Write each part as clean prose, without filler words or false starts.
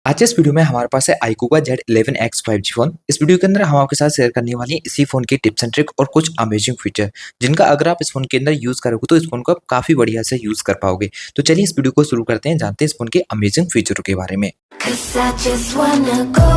आज इस वीडियो में हमारे पास है iQOO का Z11X 5G फोन। इस वीडियो के अंदर हम आपके साथ शेयर करने वाले हैं इसी फोन के टिप्स एंड ट्रिक और कुछ अमेजिंग फीचर, जिनका अगर आप इस फोन के अंदर यूज करोगे तो इस फोन को आप काफी बढ़िया से यूज कर पाओगे। तो चलिए इस वीडियो को शुरू करते हैं, जानते हैं इस फोन के अमेजिंग फीचरों के बारे में। 'Cause I just wanna go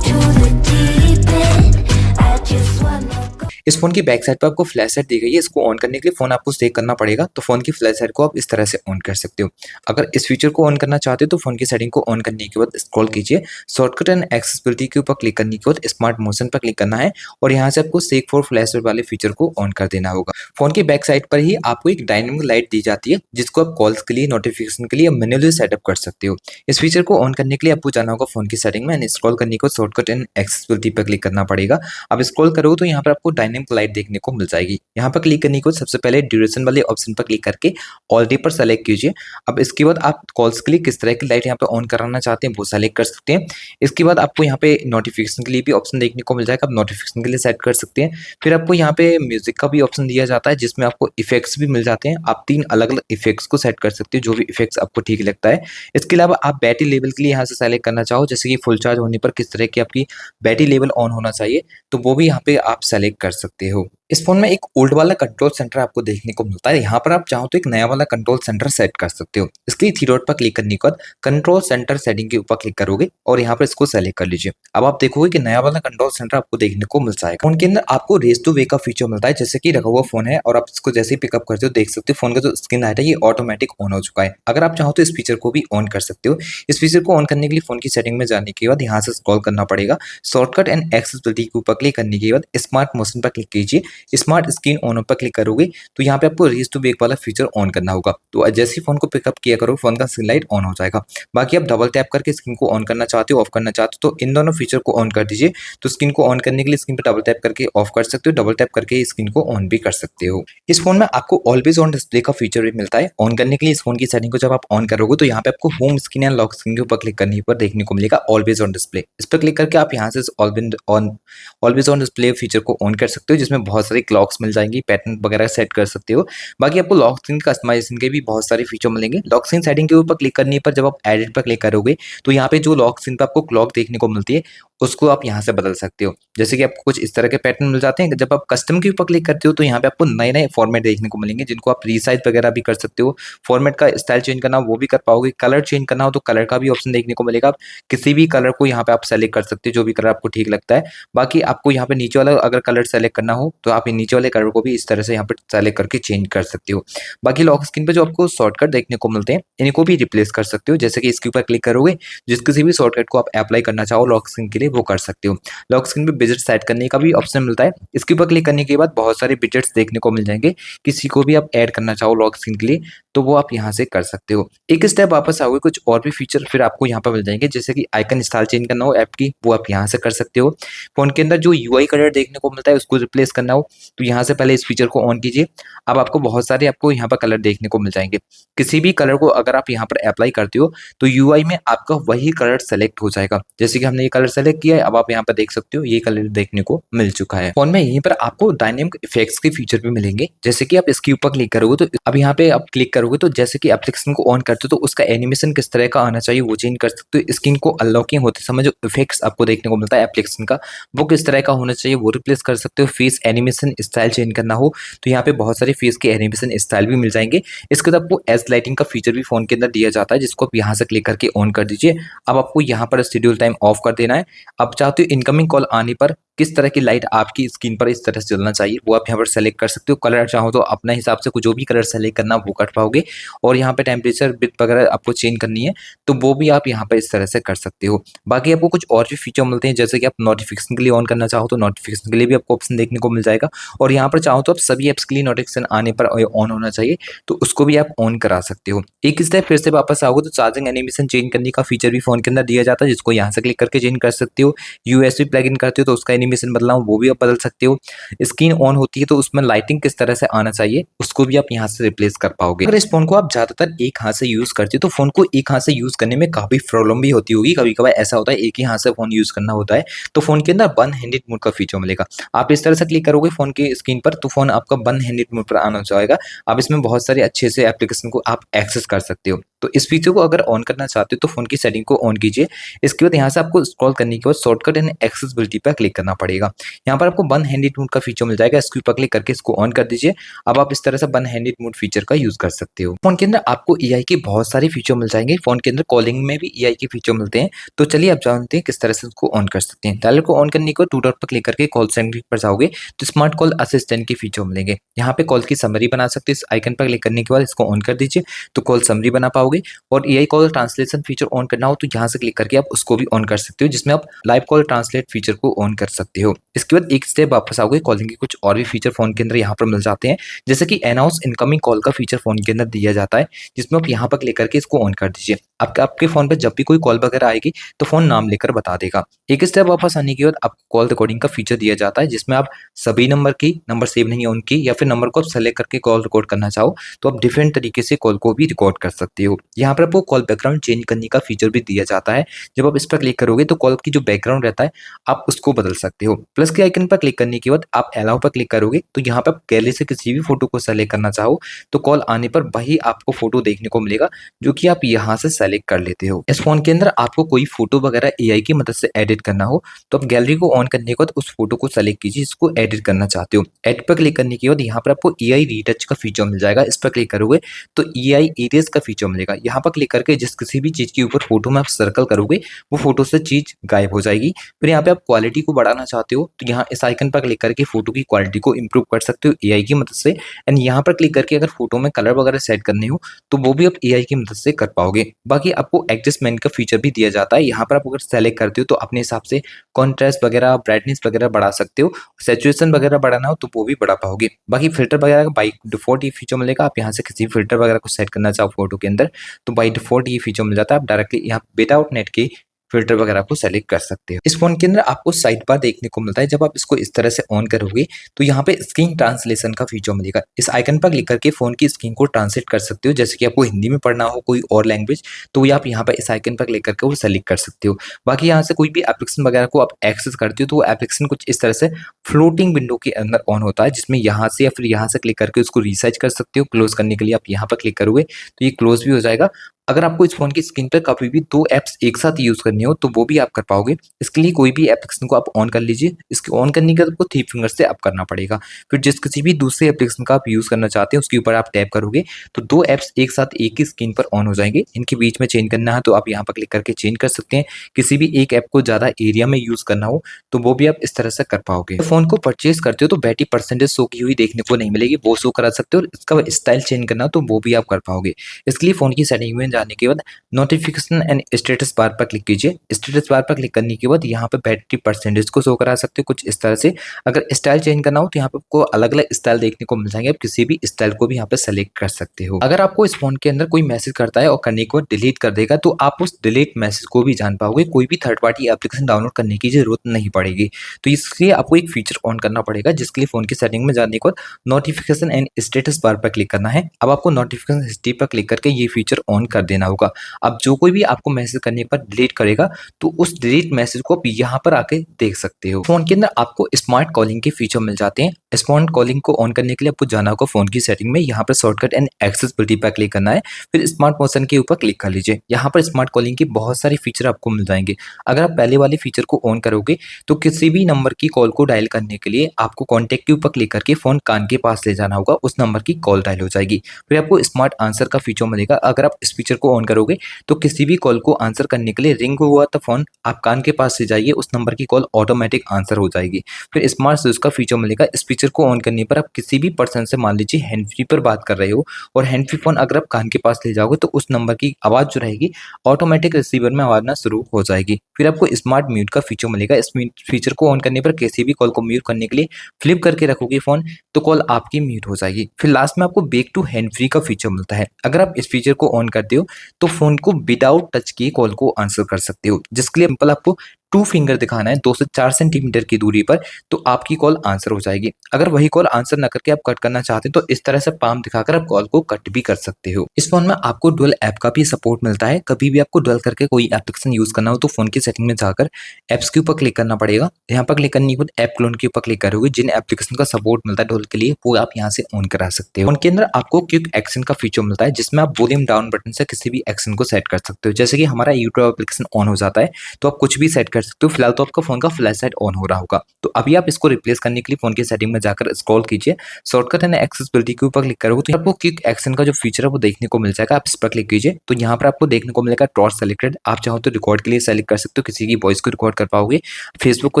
to the deep end. I just wanna go. इस फोन की बैक साइड पर आपको फ्लैश लाइट दी गई है। इसको ऑन करने के लिए फोन आपको सेट करना पड़ेगा, तो फोन की फ्लैश लाइट को आप इस तरह से ऑन कर सकते हो। अगर इस फीचर को ऑन करना चाहते हो तो फोन की सेटिंग को ऑन करने के बाद स्क्रॉल कीजिए, शॉर्टकट एंड एक्सेसिबिलिटी के ऊपर क्लिक करने के बाद स्मार्ट मोशन पर क्लिक करना है और यहाँ से आपको सेक फॉर फ्लैश लाइट वाले फीचर को ऑन कर देना होगा। फोन की बैक साइड पर ही आपको एक डायनेमिक लाइट दी जाती है, जिसको आप कॉल्स के लिए, नोटिफिकेशन के लिए मैन्युअली सेटअप कर सकते हो। इस फीचर को ऑन करने के लिए आपको जाना होगा फोन की सेटिंग में, स्क्रॉल करने को शॉर्टकट एंड एक्सेसिबिलिटी पर क्लिक करना पड़ेगा। अब स्क्रॉल करोगे तो यहाँ पर आपको डायनेमिक लाइट देखने को मिल जाएगी। यहाँ पर क्लिक करने के बाद सबसे पहले ड्यूरेशन वाले ऑप्शन पर क्लिक करके ऑल डे पर सेलेक्ट कीजिए। अब इसके बाद आप कॉल्स के लिए किस तरह की लाइट यहाँ पे ऑन कराना चाहते हैं वो सेलेक्ट कर सकते हैं। इसके बाद आपको यहाँ पे नोटिफिकेशन के लिए भी ऑप्शन देखने को मिल जाएगा, आप नोटिफिकेशन के लिए सेट कर सकते हैं। फिर आपको यहाँ पे म्यूजिक का भी ऑप्शन दिया जाता है, जिसमें आपको इफेक्ट्स भी मिल जाते हैं। आप 3 अलग अलग इफेक्ट्स को सेट कर सकते हो, जो भी इफेक्ट्स आपको ठीक लगता है। इसके अलावा आप बैटरी लेवल के लिए यहाँ से सेलेक्ट करना चाहो, जैसे कि फुल चार्ज होने पर किस तरह की आपकी बैटरी लेवल ऑन होना चाहिए, तो वो भी यहाँ पे आप सेलेक्ट कर सकते हो। इस फोन में एक ओल्ड वाला कंट्रोल सेंटर आपको देखने को मिलता है, यहाँ पर आप चाहो तो एक नया वाला कंट्रोल सेंटर सेट कर सकते हो। इसके लिए थ्री डॉट पर क्लिक करने के बाद कंट्रोल सेंटर सेटिंग के ऊपर क्लिक करोगे और यहाँ पर इसको सेलेक्ट कर लीजिए। अब आप देखोगे कि नया वाला कंट्रोल सेंटर आपको देखने को मिल जाएगा। फोन के अंदर आपको रेस टू वे का फीचर मिलता है, जैसे कि रखा हुआ फोन है और आप इसको जैसे ही पिकअप करते हो देख सकते हो फोन का जो स्क्रीन लाइट है ये ऑटोमेटिक ऑन हो चुका है। अगर आप चाहो तो इस फीचर को भी ऑन कर सकते हो। इस फीचर को ऑन करने के लिए फोन की सेटिंग में जाने के बाद यहाँ से स्क्रॉल करना पड़ेगा, शॉर्टकट एंड एक्सेसिबिलिटी के ऊपर क्लिक करने के बाद स्मार्ट मोशन पर क्लिक कीजिए। स्मार्ट स्क्रीन ऑन पर क्लिक करोगे तो यहाँ पे आपको रेस टू बेक वाला फीचर ऑन करना होगा। तो जैसे ही फोन को पिकअप किया करो फोन का स्क्रीन लाइट ऑन हो जाएगा। बाकी आप डबल टैप करके स्क्रीन को ऑन करना चाहते हो, ऑफ करना चाहते हो, तो इन दोनों फीचर को ऑन कर दीजिए। तो स्क्रीन को ऑन करने के लिए स्क्रीन पर डबल टैप करके ऑफ कर सकते हो, डबल टैप करके स्क्रीन को ऑन भी कर सकते हो। इस फोन में आपको ऑलवेज ऑन डिस्प्ले का फीचर भी मिलता है। ऑन करने के लिए इस फोन की सेटिंग को जब आप ऑन करोगे तो यहाँ पे आपको होम स्क्रीन या लॉक स्क्रीन के ऊपर क्लिक करने पर देखने को मिलेगा ऑलवेज ऑन डिस्प्ले। इस पर क्लिक करके आप यहाँ से ऑलवेज ऑन डिस्प्ले फीचर को ऑन कर सकते हो, जिसमें बहुत सारी क्लॉक्स मिल जाएंगी, पैटर्न वगैरह सेट कर सकते हो। बाकी आपको लॉक स्क्रीन कस्टमाइजेशन के भी बहुत सारे फीचर मिलेंगे। लॉक स्क्रीन सेटिंग के ऊपर क्लिक करने पर जब आप एडिट पर क्लिक करोगे तो यहाँ पे जो लॉक स्क्रीन पर आपको क्लॉक देखने को मिलती है उसको आप यहाँ से बदल सकते हो। जैसे कि आपको कुछ इस तरह के पैटर्न मिल जाते हैं। जब आप कस्टम के ऊपर क्लिक करते हो तो यहाँ पे आपको नए नए फॉर्मेट देखने को मिलेंगे, जिनको आप रीसाइज वगैरह भी कर सकते हो। फॉर्मेट का स्टाइल चेंज करना हो वो भी कर पाओगे। कलर चेंज करना हो तो कलर का भी ऑप्शन देखने को मिलेगा। आप किसी भी कलर को यहाँ पे आप सेलेक्ट कर सकते हो, जो भी कलर आपको ठीक लगता है। बाकी आपको यहाँ पे नीचे वाला अगर कलर सेलेक्ट करना हो तो आप नीचे वाले कलर को भी इस तरह से यहाँ पे सेलेक्ट करके चेंज कर सकते हो। बाकी लॉक स्क्रीन पे जो आपको शॉर्टकट देखने को मिलते हैं इनको भी रिप्लेस कर सकते हो। जैसे कि इसके ऊपर क्लिक करोगे, जिस किसी भी शॉर्टकट को आप अप्लाई करना चाहो लॉक स्क्रीन के लिए वो कर सकते हो। लॉक स्क्रीन पे विजेट सेट करने का भी ऑप्शन मिलता है। इसके ऊपर क्लिक करने के बाद बहुत सारे विजेट्स देखने को मिल जाएंगे। किसी को भी आप ऐड करना चाहो लॉक स्क्रीन के लिए तो वो आप यहाँ से कर सकते हो। एक स्टेप वापस आओगे, कुछ और भी फीचर फिर आपको यहाँ पर मिल जाएंगे। जैसे कि आइकन स्टाइल चेंज करना हो ऐप की वो आप यहाँ से कर सकते हो। फोन के अंदर जो यूआई कलर देखने को मिलता है उसको रिप्लेस करना हो तो यहाँ से पहले इस फीचर को ऑन कीजिए। अब आपको बहुत सारे आपको यहाँ पर कलर देखने को मिल जाएंगे। किसी भी कलर को अगर आप यहाँ पर अप्लाई करते हो तो यूआई में आपका वही कलर सेलेक्ट हो जाएगा। जैसे कि हमने ये कलर सेलेक्ट किया है, अब आप यहाँ पर देख सकते हो ये कलर देखने को मिल चुका है। फोन में यहीं पर आपको डायनेमिक इफेक्ट्स के फीचर भी मिलेंगे। जैसे कि आप इसके ऊपर क्लिक करोगे तो अब यहाँ पे आप क्लिक करोगे तो जैसे कि एप्लीकेशन को ऑन करते हो तो उसका एनिमेशन किस तरह का आना चाहिए वो चेंज कर सकते हो। स्क्रीन को अनलॉकिंग होते समय जो इफेक्ट्स आपको देखने को मिलता है एप्लीकेशन का वो किस तरह का होना चाहिए वो रिप्लेस कर सकते हो। फेस एनिमेशन स्टाइल चेंज करना हो तो यहाँ पे बहुत सारे फेस के एनिमेशन स्टाइल भी मिल जाएंगे। इसके बाद आपको एज लाइटिंग का फीचर भी फोन के अंदर दिया जाता है, जिसको आप यहाँ से क्लिक करके ऑन कर दीजिए। अब आपको यहाँ पर शेड्यूल टाइम ऑफ कर देना है। अब चाहते हो इनकमिंग कॉल आने पर किस तरह की लाइट आपकी स्क्रीन पर इस तरह से चलना चाहिए वो आप यहाँ पर सेलेक्ट कर सकते हो। कलर चाहो तो अपने हिसाब से जो भी कलर सेलेक्ट करना वो कर पाओगे। और यहाँ पे टेम्परेचर बिट वगैरह आपको चेंज करनी है तो वो भी आप यहाँ पर इस तरह से कर सकते हो। बाकी आपको कुछ और भी फीचर मिलते हैं, जैसे कि आप नोटिफिकेशन के लिए ऑन करना चाहो तो नोटिफिकेशन के लिए भी आपको ऑप्शन देखने को मिल जाएगा। और यहाँ पर चाहो तो आप सभी एप्स के लिए नोटिफिकेशन आने पर ऑन होना चाहिए तो उसको भी आप ऑन करा सकते हो। एक स्टेप फिर से वापस आओगे तो चार्जिंग एनिमेशन चेंज करने का फीचर भी फोन के अंदर दिया जाता है, जिसको यहाँ से क्लिक करके चेंज कर सकते हो। यूएसबी प्लग इन करते हो तो उसका एनिमेशन बदलना हो वो भी आप बदल सकते हो। स्क्रीन ऑन होती है तो उसमें लाइटिंग किस तरह से आना चाहिए उसको भी आप यहाँ से रिप्लेस कर पाओगे। अगर इस फोन को आप ज्यादातर एक हाथ से यूज करते हो तो फोन को एक हाथ से यूज करने में काफी प्रॉब्लम भी होती होगी। कभी कभार ऐसा होता है एक ही हाथ से फोन यूज करना होता है, तो फोन के अंदर वन हैंडेड मोड का फीचर मिलेगा। आप इस तरह से क्लिक करोगे फोन की स्क्रीन पर तो फोन आपका वन हैंडेड मोड पर आना जाएगा। आप इसमें बहुत सारे अच्छे से एप्लीकेशन को आप एक्सेस कर सकते हो। तो इस फीचर को अगर ऑन करना चाहते हो तो फोन की सेटिंग को ऑन कीजिए। इसके बाद यहाँ से आपको स्क्रॉल करने के बाद शॉर्टकट एंड एक्सेसिबिलिटी पर क्लिक करना पड़ेगा। यहाँ पर आपको वन हैंडेड मोड का फीचर मिल जाएगा, इसके ऊपर क्लिक करके इसको ऑन कर दीजिए। अब आप इस तरह से वन हैंडेड मोड फीचर का यूज कर सकते हो। फोन के अंदर आपको एआई के बहुत सारे फीचर मिल जाएंगे। फोन के अंदर कॉलिंग में भी एआई के फीचर मिलते हैं। तो चलिए आप जानते हैं किस तरह से उसको ऑन कर सकते हैं। डायलर को ऑन करने के बाद टू डॉट पर क्लिक करके कॉल सेंटर पर जाओगे तो स्मार्ट कॉल असिस्टेंट के फीचर मिलेंगे। यहाँ पे कॉल की समरी बना सकते हो। इस आइकन पर क्लिक करने के बाद इसको ऑन कर दीजिए तो कॉल समरी बना पाओगे। और AI call translation feature on करना हो तो यहाँ से क्लिक करके आप उसको भी ऑन कर सकते हो, जिसमें आप लाइव कॉल ट्रांसलेट फीचर को ऑन कर सकते हो। इसके बाद एक स्टेप वापस आओगे, कॉलिंग के कुछ और भी फीचर फोन के अंदर यहाँ पर मिल जाते हैं। जैसे कि अनाउंस इनकमिंग कॉल का फीचर फोन के अंदर दिया जाता है, जिसमें आप यहाँ पर क्लिक करके इसको ऑन कर दीजिए। आपके फोन पर जब भी कोई कॉल वगैरह आएगी तो फोन नाम लेकर बता देगा। एक स्टेप वापस आने के बाद आपको कॉल रिकॉर्डिंग का फीचर दिया जाता है, जिसमें आप सभी नंबर सेव नहीं है उनकी, या फिर नंबर को आप सेलेक्ट करके कॉल रिकॉर्ड करना चाहो तो आप डिफरेंट तरीके से कॉल को भी रिकॉर्ड कर सकते हो। यहाँ पर आपको कॉल बैकग्राउंड चेंज करने का फीचर भी दिया जाता है। जब आप इस पर क्लिक करोगे तो कॉल की जो बैकग्राउंड रहता है आप उसको बदल सकते हो। प्लस के आइकन पर क्लिक करने के बाद आप अलाउ पर क्लिक करोगे तो यहाँ पर आप गैलरी से किसी भी फोटो को सेलेक्ट करना चाहो तो कॉल आने पर वही आपको फोटो देखने को मिलेगा जो कि आप यहाँ से सेलेक्ट कर लेते हो। इस फोन के अंदर आपको कोई फोटो वगैरह एआई की मदद से एडिट करना हो तो आप गैलरी को ऑन करने के बाद उस फोटो को सेलेक्ट कीजिए जिसको एडिट करना चाहते हो। एड पर क्लिक करने के बाद यहाँ पर आपको एआई रीटच का फीचर मिल जाएगा। इस पर क्लिक करोगे तो एआई इरेज का फीचर मिलेगा। यहाँ पर क्लिक करके जिस किसी भी चीज के ऊपर फोटो में आप सर्कल करोगे वो फोटो से चीज गायब हो जाएगी। फिर यहाँ पे आप क्वालिटी को बढ़ाना चाहते हो तो यहाँ इस आइकन पर क्लिक करके फोटो की क्वालिटी को इंप्रूव कर सकते हो एआई की मदद से। एंड यहाँ पर क्लिक करके अगर फोटो में कलर वगैरह सेट करने हो तो वो भी आप एआई की मदद से कर पाओगे। बाकी आपको एडजस्टमेंट का फीचर भी दिया जाता है। यहाँ पर आप अगर सेलेक्ट करते हो तो अपने हिसाब से कॉन्ट्रास्ट वगैरह ब्राइटनेस वगैरह बढ़ा सकते हो। सैचुरेशन वगैरह बढ़ाना हो तो वो भी बढ़ा पाओगे। बाकी फिल्टर वगैरह का बाई डिफॉल्ट ये फीचर मिलेगा। आप यहाँ से किसी फिल्टर वगैरह को सेट करना चाहो फोटो के अंदर तो बाई डिफॉल्ट ये फीचर मिल जाता है। आप डायरेक्टली यहाँ विदाउट नेट के फिल्टर वगैरह को सेलेक्ट कर सकते हो। इस फोन के अंदर आपको साइड बार देखने को मिलता है। जब आप इसको इस तरह से ऑन करोगे तो यहाँ पे स्क्रीन ट्रांसलेशन का फीचर मिलेगा। इस आइकन पर क्लिक करके फोन की स्क्रीन को ट्रांसलेट कर सकते हो। जैसे कि आपको हिंदी में पढ़ना हो कोई और लैंग्वेज तो आप यहाँ पर इस आइकन पर क्लिक करके वो सेलेक्ट कर सकते हो। बाकी यहाँ से कोई भी एप्लीकेशन वगैरह को आप एक्सेस करते हो तो वो एप्लीकेशन कुछ इस तरह से फ्लोटिंग विंडो के अंदर ऑन होता है, जिसमें यहाँ से या फिर यहाँ से क्लिक करके उसको रिसाइज कर सकते हो। क्लोज करने के लिए आप यहाँ पर क्लिक करोगे तो ये क्लोज भी हो जाएगा। अगर आपको इस फोन की स्क्रीन पर कभी भी दो एप्स एक साथ यूज करनी हो तो वो भी आप कर पाओगे। इसके लिए कोई भी एप्लीकेशन को आप ऑन कर लीजिए। इसके ऑन करने के बाद आपको थ्री फिंगर से आप करना पड़ेगा। फिर जिस किसी भी दूसरे एप्लीकेशन का आप यूज करना चाहते हैं उसके ऊपर आप टैप करोगे तो दो एप्स एक साथ एक ही स्क्रीन पर ऑन हो जाएंगे। इनके बीच में चेंज करना है तो आप यहाँ पर क्लिक करके चेंज कर सकते हैं। किसी भी एक ऐप को ज्यादा एरिया में यूज करना हो तो वो भी आप इस तरह से कर पाओगे। फोन को परचेज करते हो तो बैटरी परसेंटेज शो की हुई देखने को नहीं मिलेगी, वो शो करा सकते हो। और इसका स्टाइल चेंज करना तो वो भी आप कर पाओगे। इसके लिए फोन की सेटिंग में जाने के बाद नोटिफिकेशन एंड स्टेटस बार पर क्लिक कीजिए। स्टेटस बार पर क्लिक करने के बाद यहाँ पे बैटरी परसेंटेज को शो करा सकते हो कुछ इस तरह से। अगर स्टाइल चेंज करना हो तो यहाँ पे आपको अलग अलग स्टाइल देखने को मिल जाएंगे। आप किसी भी स्टाइल को भी यहाँ पे सेलेक्ट कर सकते हो। अगर आपको इस फोन के अंदर कोई मैसेज करता है और करने के बाद डिलीट कर देगा तो आप उस डिलीट मैसेज को भी जान पाओगे। कोई भी थर्ड पार्टी एप्लीकेशन डाउनलोड करने की जरूरत नहीं पड़ेगी। तो इसलिए आपको एक फीचर ऑन करना पड़ेगा, जिसके लिए फोन की सेटिंग में जाने के बाद नोटिफिकेशन एंड स्टेटस बार पर क्लिक करना है। अब आपको नोटिफिकेशन हिस्ट्री पर क्लिक करके ये फीचर ऑन कर देना होगा। अब जो कोई भी आपको मैसेज करने पर डिलीट करेगा तो उस डिलीट मैसेज को आप यहाँ पर आके देख सकते हो। फोन के अंदर आपको स्मार्ट कॉलिंग के फीचर मिल जाते हैं। स्मार्ट कॉलिंग को ऑन करने के लिए आपको जाना होगा फोन की सेटिंग में। यहाँ पर शॉर्टकट एंड एक्सेसिबिलिटी पर क्लिक करना है। फिर स्मार्ट मोशन के ऊपर क्लिक कर लीजिए। यहाँ पर स्मार्ट कॉलिंग की बहुत सारी फीचर आपको मिल जाएंगे। अगर आप पहले वाले फीचर को ऑन करोगे तो किसी भी नंबर की कॉल को डायल करने के लिए आपको कॉन्टेक्ट के ऊपर क्लिक करके फोन कान के पास ले जाना होगा, उस नंबर की कॉल डायल हो जाएगी। फिर आपको स्मार्ट आंसर का फीचर मिलेगा। अगर आप इस फीचर को ऑन करोगे तो किसी भी कॉल को आंसर करने के लिए रिंग हुआ तो फोन आप कान के पास से जाइए, उस नंबर की कॉल ऑटोमेटिक आंसर हो जाएगी। फिर स्मार्ट स्विच का फीचर मिलेगा। इस फीचर को ऑन करने पर आप किसी भी पर्सन से मान लीजिए हैंड फ्री पर बात कर रहे हो और हैंड फ्री फोन अगर आप कान के पास ले जाओगे तो उस नंबर की आवाज जो रहेगी ऑटोमेटिक रिसीवर में आवाज आना शुरू हो जाएगी। फिर आपको स्मार्ट म्यूट का फीचर मिलेगा। इस फीचर को ऑन करने पर किसी भी कॉल को म्यूट करने के लिए फ्लिप करके रखोगे फोन तो कॉल आपकी म्यूट हो जाएगी। फिर लास्ट में आपको बैक टू हैंड फ्री का फीचर मिलता है। अगर आप इस फीचर को ऑन करते हो तो फोन को विदाउट टच किए कॉल को आंसर कर सकते हो, जिसके लिए सिंपल आपको टू फिंगर दिखाना है 2 से 4 सेंटीमीटर की दूरी पर, तो आपकी कॉल आंसर हो जाएगी। अगर वही कॉल आंसर ना करके आप कट करना चाहते हैं तो इस तरह से पाम दिखाकर आप कॉल को कट भी कर सकते हो। इस फोन में आपको डुअल ऐप का भी सपोर्ट मिलता है। कभी भी आपको डुअल करके कोई एप्लीकेशन यूज करना हो तो फोन की सेटिंग में जाकर ऐप्स के ऊपर क्लिक करना पड़ेगा। यहाँ पर क्लिक करने के बाद ऐप क्लोन के ऊपर क्लिक करोगे, जिन एप्लीकेशन का सपोर्ट मिलता है डुअल के लिए वो आप यहाँ से ऑन करा सकते हो। उनके अंदर आपको क्विक एक्शन का फीचर मिलता है जिसमें आप वॉल्यूम डाउन बटन से किसी भी एक्शन को सेट कर सकते हो। जैसे कि हमारा यूट्यूब एप्लीकेशन ऑन हो जाता है तो आप कुछ भी सेट कर सकते हो। फिलहाल तो आपका फोन का फ्लैश लाइट ऑन हो रहा होगा, तो अभी आप इसको रिप्लेस करने के लिए फोन की सेटिंग में जाकर स्क्रॉल कीजिए, शॉर्टकट एंड एक्सेसिबिलिटी के ऊपर क्लिक करोगे तो आपको क्विक एक्शन का जो फीचर है वो देखने को मिल जाएगा। आप इस पर क्लिक कीजिए तो यहाँ पर आपको देखने को मिलेगा टॉर्च सेलेक्टेड। आप चाहो तो रिकॉर्ड के लिए सेलेक्ट कर सकते हो, किसी की वॉइस को रिकॉर्ड कर पाओगे। फेसबुक को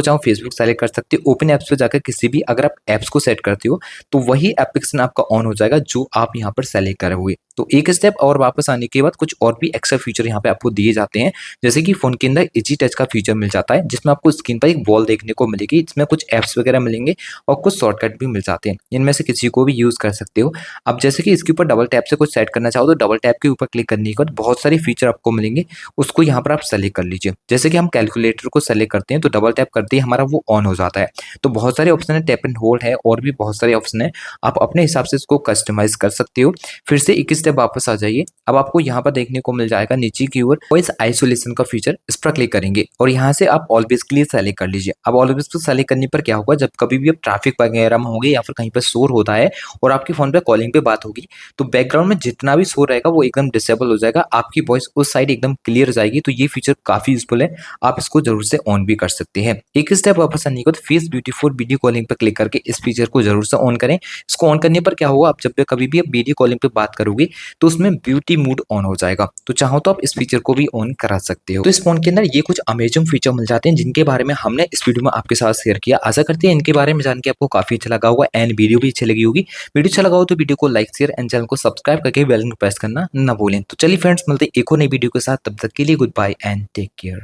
चाहो फेसबुक सेलेक्ट कर सकते हो। ओपन एप्स पे जाकर किसी भी अगर आप एप्स को सेट करते हो तो वही एप्लीकेशन आपका ऑन हो जाएगा जो आप यहाँ पर सेलेक्ट करोगे। तो एक स्टेप और वापस आने के बाद कुछ और भी एक्स्ट्रा फीचर यहाँ पे आपको दिए जाते हैं, जैसे कि फोन के अंदर इजी टच का फीचर मिल जाता है जिसमें आपको स्क्रीन पर एक बॉल देखने को मिलेगी, इसमें कुछ एप्स वगैरह मिलेंगे और कुछ शॉर्टकट भी मिल जाते हैं। इनमें से किसी को भी यूज कर सकते हो। अब जैसे कि इसके ऊपर डबल टैप से कुछ सेट करना चाहो तो डबल टैप के ऊपर क्लिक करने के बाद बहुत सारे फीचर आपको मिलेंगे, उसको यहाँ पर आप सेलेक्ट कर लीजिए। जैसे कि हम कैलकुलेटर को सेलेक्ट करते हैं तो डबल टैप करते ही हमारा वो ऑन हो जाता है। तो बहुत सारे ऑप्शन है, टैप एंड होल्ड है और भी बहुत सारे ऑप्शन है, आप अपने हिसाब से इसको कस्टमाइज कर सकते हो। फिर से एक स्टेप वापस आ जाइए। अब आपको यहाँ पर देखने को मिल जाएगा नीचे की ओर वॉइस आइसोलेशन का फीचर, इस पर क्लिक करेंगे और यहाँ से आप ऑलवेज के लिए सेलेक्ट कर लीजिए। अब ऑलवेज को सेलेक्ट करने पर क्या होगा, जब कभी भी आप ट्रैफिक वगैरह में होंगे या फिर कहीं पर शोर होता है और आपके फोन पे कॉलिंग पे बात होगी तो बैकग्राउंड में जितना भी शोर रहेगा वो एकदम डिसेबल हो जाएगा, आपकी वॉइस उस साइड एकदम क्लियर जाएगी। तो ये फीचर काफी यूजफुल है, आप इसको जरूर से ऑन भी कर सकते हैं। एक स्टेप वापस आने के बाद फेस ब्यूटीफुल वीडियो कॉलिंग पर क्लिक करके इस फीचर को जरूर से ऑन करें। इसको ऑन करने पर क्या होगा, आप जब भी कभी भी आप वीडियो कॉलिंग पे बात करोगे तो उसमें ब्यूटी मूड ऑन हो जाएगा। तो चाहो तो आप इस फीचर को भी ऑन करा सकते हो। तो इस फोन के अंदर ये कुछ अमेजिंग फीचर मिल जाते हैं जिनके बारे में हमने इस वीडियो में आपके साथ शेयर किया। आशा करते हैं इनके बारे में जान के आपको काफी अच्छा लगा होगा एंड वीडियो भी अच्छी लगी होगी। वीडियो अच्छा लगा हो तो वीडियो को लाइक शेयर एंड चैनल को सब्सक्राइब करके बेल आइकन प्रेस करना ना भूलें। तो चलिए फ्रेंड्स, मिलते हैं एक और नई वीडियो के साथ, तब तक के लिए goodbye and take care.